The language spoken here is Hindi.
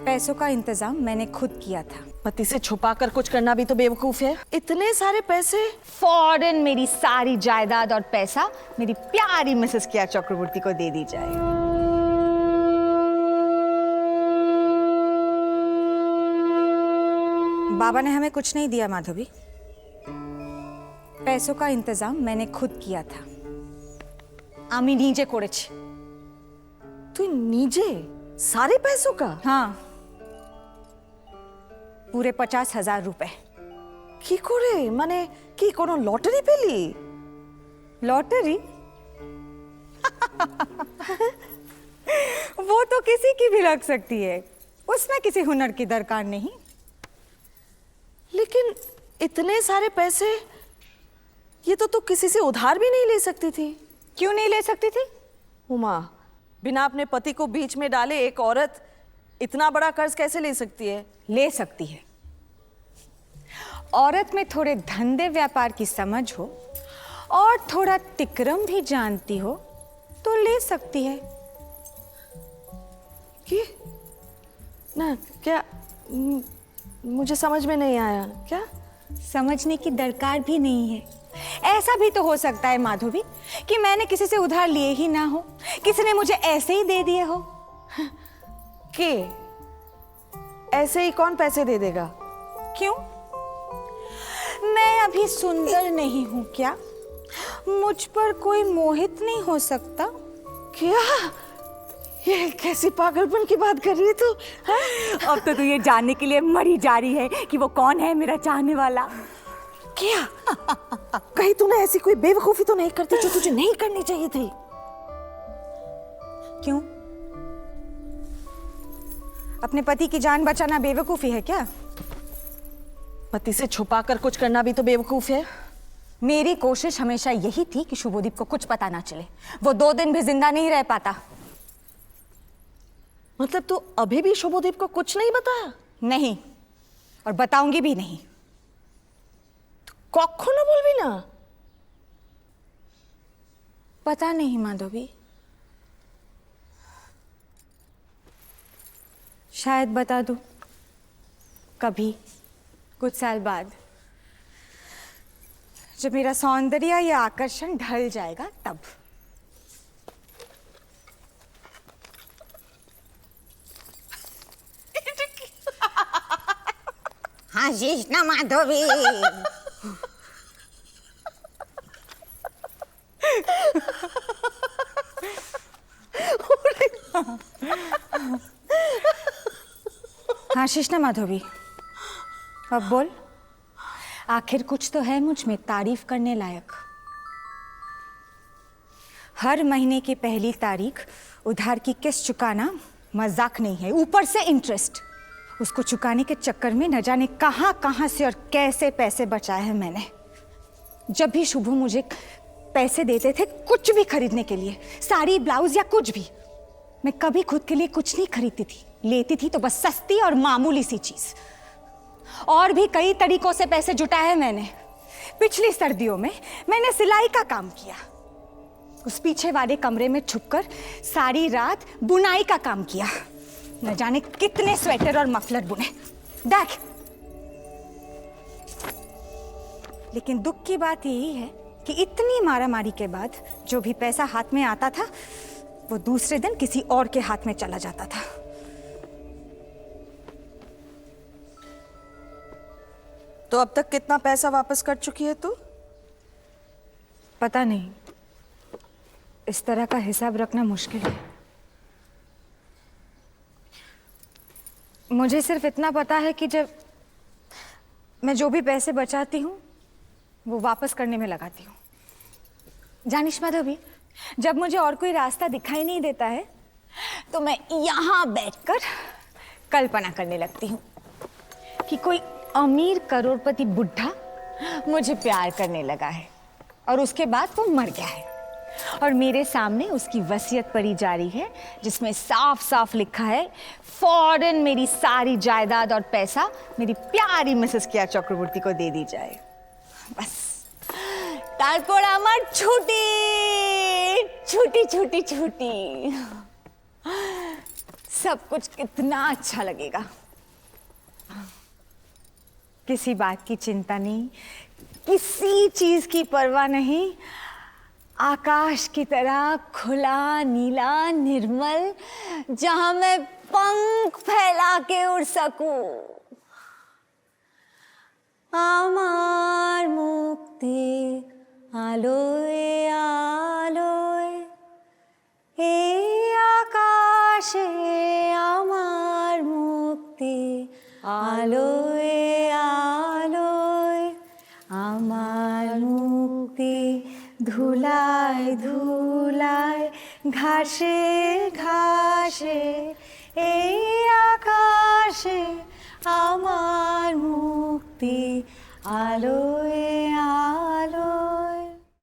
पैसों का इंतजाम मैंने खुद किया था। पति से छुपा कर कुछ करना भी तो बेवकूफ है। इतने सारे पैसे फौरन मेरी सारी जायदाद और पैसा मेरी प्यारी मिसेस किया चक्रवर्ती को दे दी जाए। बाबा ने हमें कुछ नहीं दिया माधवी। पैसों का इंतजाम मैंने खुद किया था। आमी नीचे कोड़ेছি। तू नीचे सारे पैसों का? हाँ, पूरे 50,000 रुपए। की करे माने की कोनो लॉटरी पेली? लॉटरी? वो तो किसी की भी लग सकती है, उसमें किसी हुनर की दरकार नहीं। लेकिन इतने सारे पैसे ये तो तू किसी से उधार भी नहीं ले सकती थी। क्यों नहीं ले सकती थी? उमा, बिना अपने पति को बीच में डाले एक औरत इतना बड़ा कर्ज कैसे ले सकती है? ले सकती है। औरत में थोड़े धंधे व्यापार की समझ हो और थोड़ा तिक्रम भी जानती हो तो ले सकती है। कि ना क्या मुझे समझ में नहीं आया। क्या? समझने की दरकार भी नहीं है। ऐसा भी तो हो सकता है माधवी कि मैंने किसी से उधार लिए ही ना हो, किसी ने मुझे ऐसे ही दे दिए हो। कि ऐसे ही कौन पैसे दे देगा? क्यों? मैं अभी सुंदर नहीं हूं क्या? मुझ पर कोई मोहित नहीं हो सकता क्या? ये कैसी पागलपन की बात कर रही है तू? अब तो तू ये जानने के लिए मरी जा रही है कि वो कौन है मेरा चाहने वाला। क्या? कहीं तूने ऐसी कोई बेवकूफी तो नहीं करती जो तुझे नहीं करनी चाहिए थी? क्यों? अपने पति की जान बचाना बेवकूफी है क्या? पति से छुपा कर कुछ करना भी तो बेवकूफ है। मेरी कोशिश हमेशा यही थी कि शुभोदीप को कुछ पता ना चले। वो 2 दिन भी जिंदा नहीं रह पाता। मतलब तू अभी भी शुभोदीप को कुछ नहीं बताया? नहीं, और बताऊंगी भी नहीं। कखो ना बोलबी ना? पता नहीं माधवी, शायद बता दूं कभी, कुछ साल बाद, जब मेरा सौंदर्य या आकर्षण ढल जाएगा तब। हंसीस ना माधवी। आशीष ना माधवी, अब बोल, आखिर कुछ तो है मुझ में तारीफ करने लायक। हर महीने की पहली तारीख उधार की किस्त चुकाना मजाक नहीं है, ऊपर से इंटरेस्ट। उसको चुकाने के चक्कर में न जाने कहां कहां से और कैसे पैसे बचाए हैं मैंने। जब भी शुभ मुझे पैसे देते थे कुछ भी खरीदने के लिए, साड़ी, ब्लाउज या कुछ भी, मैं कभी खुद के लिए कुछ नहीं खरीदती थी। लेती थी तो बस सस्ती और मामूली सी चीज। और भी कई तरीकों से पैसे जुटाए हैं मैंने। पिछली सर्दियों में मैंने सिलाई का काम किया। उस पीछे वाले कमरे में छुपकर सारी रात बुनाई का काम किया। न जाने कितने स्वेटर और मफलर बुने। देख, लेकिन दुख की बात यही है कि इतनी मारामारी के बाद जो भी पैसा हाथ में आता था वो दूसरे दिन किसी और के हाथ में चला जाता था। तो अब तक कितना पैसा वापस कर चुकी है तू? पता नहीं, इस तरह का हिसाब रखना मुश्किल है। मुझे सिर्फ इतना पता है कि जब मैं जो भी पैसे बचाती हूँ वो वापस करने में लगाती हूँ। जानिश माधवी, जब मुझे और कोई रास्ता दिखाई नहीं देता है तो मैं यहाँ बैठकर कल्पना करने लगती हूँ कि कोई अमीर करोड़पति बुढ़ा मुझे प्यार करने लगा है और उसके बाद वो मर गया है और मेरे सामने उसकी वसीयत पड़ी जा रही है जिसमें साफ साफ लिखा है, फौरन मेरी सारी जायदाद और पैसा मेरी प्यारी मिसेस किया चक्रवर्ती को दे दी जाए। बस तारपर आमार छुटी छुटी छुटी छुटी सब कुछ कितना अच्छा लगेगा। किसी बात की चिंता नहीं, किसी चीज की परवाह नहीं। आकाश की तरह खुला, नीला, निर्मल, जहां मैं पंख फैला के उड़ सकूं। আমার মুক্তি আলোয় আলোয়, এই আকাশে আমার মুক্তি আলোয় আলোয়, আমার মুক্তি ধুলায় ধুলায়, ঘাসে ঘাসে, এই আকাশে আমার মুক্তি আলোয় আলোয়।